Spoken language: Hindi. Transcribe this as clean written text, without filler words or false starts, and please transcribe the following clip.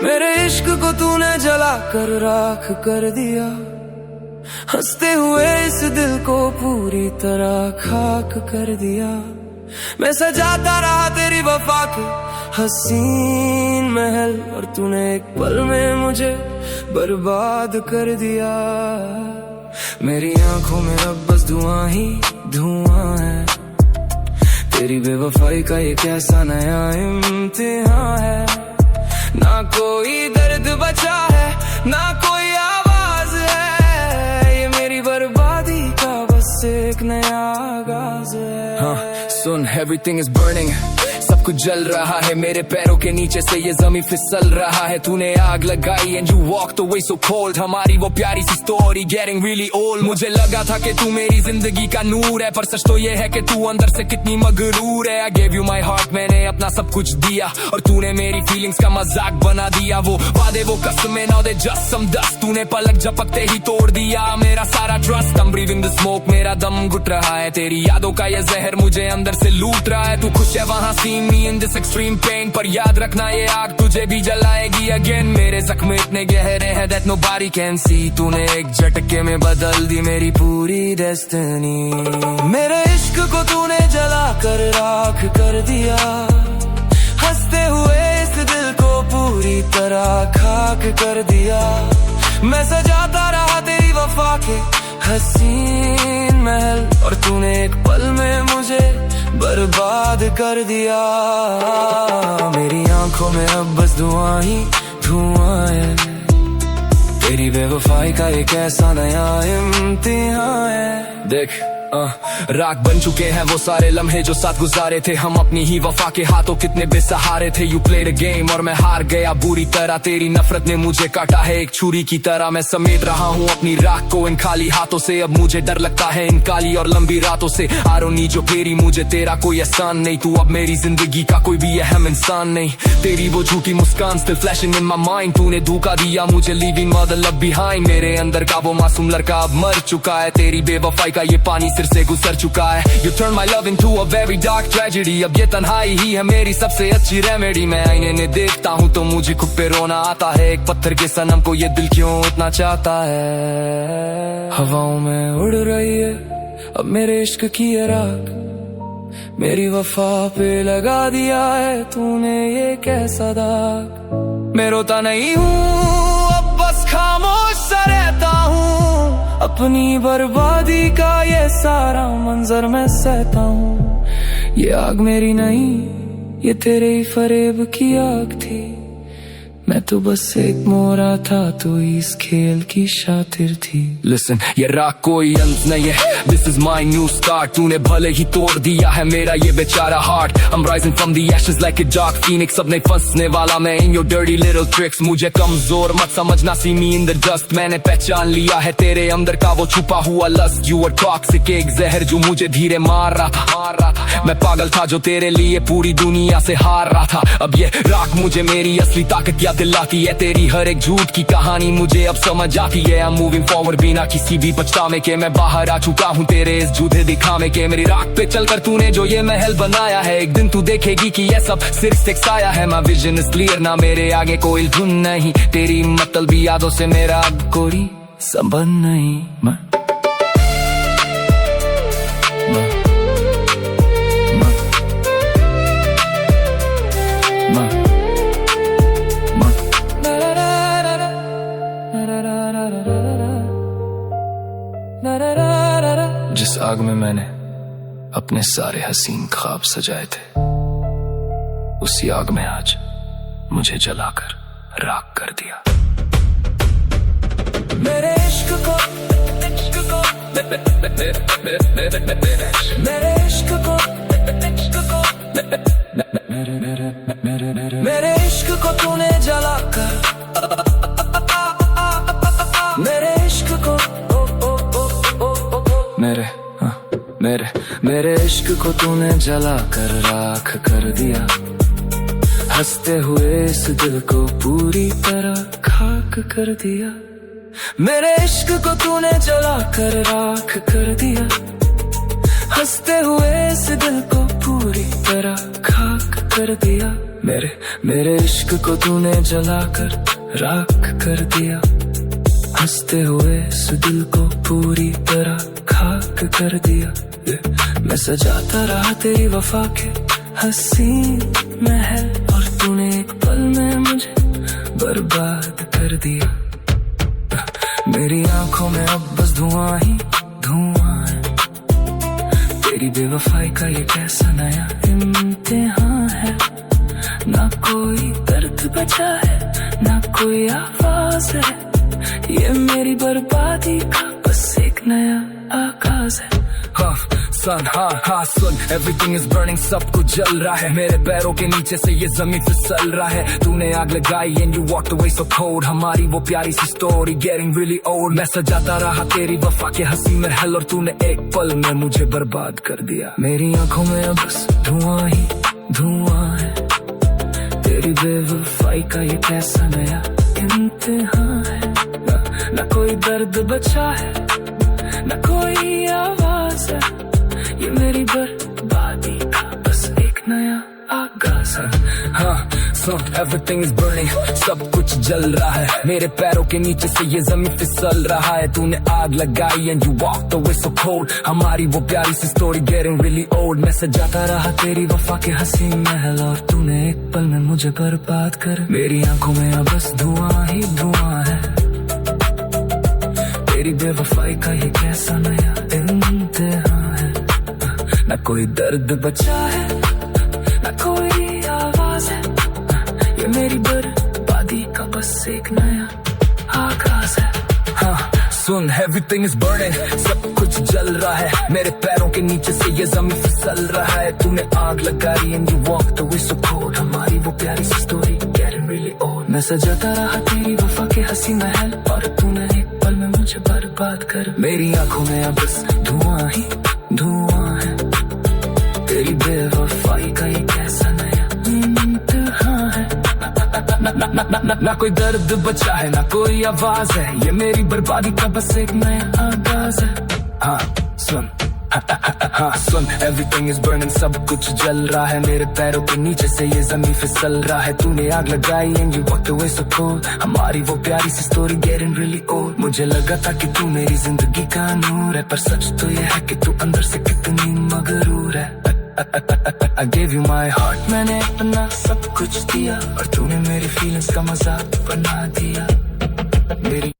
मेरे इश्क को तूने जला कर राख कर दिया, हंसते हुए इस दिल को पूरी तरह खाक कर दिया। मैं सजाता रहा तेरी वफा के हसीन महल, और तूने एक पल में मुझे बर्बाद कर दिया। मेरी आंखों में अब बस धुआं ही धुआं है, तेरी बेवफाई का ये कैसा नया इम्तिहान है। ना कोई दर्द बचा है, ना कोई आवाज है, ये मेरी बर्बादी का बस एक नया आगाज है। हाँ सुन, एवरीथिंग इज बर्निंग, सब कुछ जल रहा है मेरे पैरों के नीचे से, ये जमीन फिसल रहा है। तूने आग लगाई and you walked away so cold, हमारी वो प्यारी सी स्टोरी गेटिंग रियली ओल्ड। मुझे लगा था कि तू मेरी जिंदगी का नूर है, पर सच तो ये है कि तू अंदर से कितनी मगरूर है। I gave you my heart, मैंने अपना सब कुछ दिया, और तूने मेरी फीलिंग्स का मजाक बना दिया। वो वादे वो कसमें now they just some dust, तूने पलक झपकते ही तोड़ दिया मेरा सारा trust. I'm breathing the smoke, मेरा दम घुट रहा है, तेरी यादों का ये जहर मुझे अंदर से लूट रहा है। तू खुश है वहाँ सी me in this extreme pain, पर याद रखना ये आग तुझे भी जलाएगी again। मेरे जख्म इतने गहरे हैं that nobody can see, तूने एक झटके में बदल दी मेरी पूरी डेस्टिनी। मेरे इश्क को तूने जला कर राख कर दिया, हंसते हुए इस दिल को पूरी तरह खाक कर दिया। मैं सजाता रहा तेरी वफा के हसीन महल, और तूने एक पल में मुझे बर्बाद कर दिया। मेरी आंखों में अब बस धुआं ही धुआं है, तेरी बेवफाई का एक ऐसा नया इम्तिहान है। देख राख बन चुके हैं वो सारे लम्हे जो साथ गुजारे थे हम, अपनी ही वफा के हाथों कितने बेसहारे थे। यू प्लेड अ गेम और मैं हार गया बुरी तरह, तेरी नफरत ने मुझे काटा है एक छुरी की तरह। मैं समेट रहा हूँ अपनी राख को इन खाली हाथों से, अब मुझे डर लगता है इन काली और लंबी रातों से। आरो नी जो फेरी मुझे तेरा कोई एहसान नहीं, तू अब मेरी जिंदगी का कोई भी अहम इंसान नहीं। तेरी वो झूठी मुस्कान still flashing in my mind, तूने धोखा दिया मुझे लीविंग मदर लव बिहाइंड। मेरे अंदर का वो मासूम लड़का अब मर चुका है, तेरी बेवफाई का ये पानी से गुजर चुका है। You turn my love into a very dark tragedy, अब ये तन्हाई ही है मेरी सबसे अच्छी रेमेडी। मैं आईने में देखता हूँ तो मुझे खुद पे रोना आता है, एक पत्थर के सनम को ये दिल क्यों इतना चाहता है। हवाओं में उड़ रही है अब मेरे इश्क की ये राख, मेरी वफा पे लगा दिया है तूने ये कैसा दाग। मैं रोता नहीं हूँ अब बस खामोश सा रहता हूँ, अपनी बर्बादी का ये सारा मंजर मैं सहता हूँ। ये आग मेरी नहीं, ये तेरे ही फरेब की आग थी, मैं तो बस एक मोरा था, तू इस खेल की शातिर थी। Listen, ये राख कोई अंत नहीं है, this is my new start, तूने भले ही तोड़ दिया है मेरा ये बेचारा heart। I'm rising from the ashes like a dark phoenix, अब नहीं फंसने वाला मैं in your dirty little tricks। मुझे कमजोर मत समझना, see me in the dust, मैंने पहचान लिया है तेरे अंदर का वो छुपा हुआ lust। You were toxic, एक जहर जो मुझे धीरे मार रहा था, मैं पागल था जो तेरे लिए पूरी दुनिया से हार रहा था। अब ये राख मुझे मेरी असली ताकत दिलाती है, तेरी हर एक झूठ की कहानी मुझे अब समझ आती है। I'm moving forward बिना किसी भी पछतावे के, मैं बाहर आ चुका हूँ तेरे इस झूठे दिखावे के। मेरी राख पे चलकर तूने जो ये महल बनाया है, एक दिन तू देखेगी कि ये सब सिर्फ एक साया है। My vision is clear, ना मेरे आगे कोई धुन नहीं, तेरी मतलबी यादों से मेरा कोई संबंध नहीं। जिस आग में मैंने अपने सारे हसीन ख्वाब सजाए थे, उसी आग में आज मुझे जलाकर राख कर दिया। मेरे इश्क को मेरे इश्क को मेरे इश्क को तूने जलाकर, मेरे इश्क को मेरे इश्क को तूने जला कर राख कर दिया, हंसते हुए इस दिल को पूरी तरह खाक कर दिया। मेरे इश्क को तूने जला कर राख कर दिया, हंसते हुए इस दिल को पूरी तरह खाक कर दिया। मेरे इश्क को तूने जलाकर राख कर दिया, हंसते हुए इस दिल को पूरी तरह खाक कर दिया। मैं सजाता रहा तेरी वफा के हसीन महल, और तूने एक पल में मुझे बर्बाद कर दिया। मेरी आंखों में अब बस धुआं ही धुआं है, तेरी बेवफाई का ये कैसा नया इम्तिहान है। ना कोई दर्द बचा है, ना कोई आवाज है, ये मेरी बर्बादी का बस एक नया आगाज है। हाँ सन, हाँ सुन, एवरीथिंग इज बर्निंग, सब कुछ जल रहा है। मेरे पैरों के नीचे से ये जमीन फिसल रहा है। तूने आग लगाई and you walked away so cold, हमारी वो प्यारी सी स्टोरी गेटिंग रियली ओल्ड। मैं सजाता रहा तेरी वफा के हंसी महल, और तूने एक पल में मुझे बर्बाद कर दिया। मेरी आंखों में अब बस धुआं ही धुआं है, तेरी बेवफाई का ये कैसा नया इम्तिहान है। ना कोई दर्द बचा है, ना कोई आवाज है, ये मेरी बर्बादी का बस एक नया आगाज है। हाँ सुन, एवरीथिंग इज बर्निंग, सब कुछ जल रहा है। मेरे पैरों के नीचे से ये जमीन फिसल रहा है। तूने आग लगाई and you walked away so cold, हमारी वो प्यारी सी स्टोरी गेटिंग रियली ओल्ड। मैं सजाता रहा तेरी वफा के हसीन महल, और तूने एक पल में मुझे बर्बाद कर। मेरी आंखों में अब बस धुआं ही धुआं है, तेरी बेवफाई का ये कैसा नया इम्तिहान है। ना कोई दर्द बचा है, ना कोई आवाज है, ये मेरी बर्बादी का बस एक नया आगाज है। हाँ सुन, एवरीथिंग इज बर्निंग, सब कुछ जल रहा है। मेरे पैरों के नीचे से ये जमीन फिसल रहा है। तूने आग लगाई and you walked away so cold, हमारी वो प्यारी सी स्टोरी गेटिंग रियली ओल्ड। मैं सजाता रहा तेरी वफा के हंसी महल, और तूने एक पल में मुझे बर्बाद कर। मेरी आंखों में अब बस धुआं ही धुआं है, तेरी बेवफाई का ये कैसा नया इम्तिहान है। ना कोई दर्द बचा है, ना कोई आवाज है, ये मेरी बर्बादी का बस एक नया आगाज है। हाँ सुन, हाँ सुन, एवरीथिंग इज बर्निंग, सब कुछ जल रहा है। मेरे पैरों के नीचे से ये जमीन फिसल रहा है। तूने आग लगाई and you walked away so cold, हमारी वो प्यारी सी स्टोरी गेटिंग रियली ओल्ड। मुझे लगा था कि तू मेरी जिंदगी का नूर है, पर सच तो ये है कि तू अंदर से कितनी मगरूर है। I gave you my heart, मैंने अपना सब कुछ दिया, और तूने मेरी फीलिंग्स का मजाक बना दिया। मेरी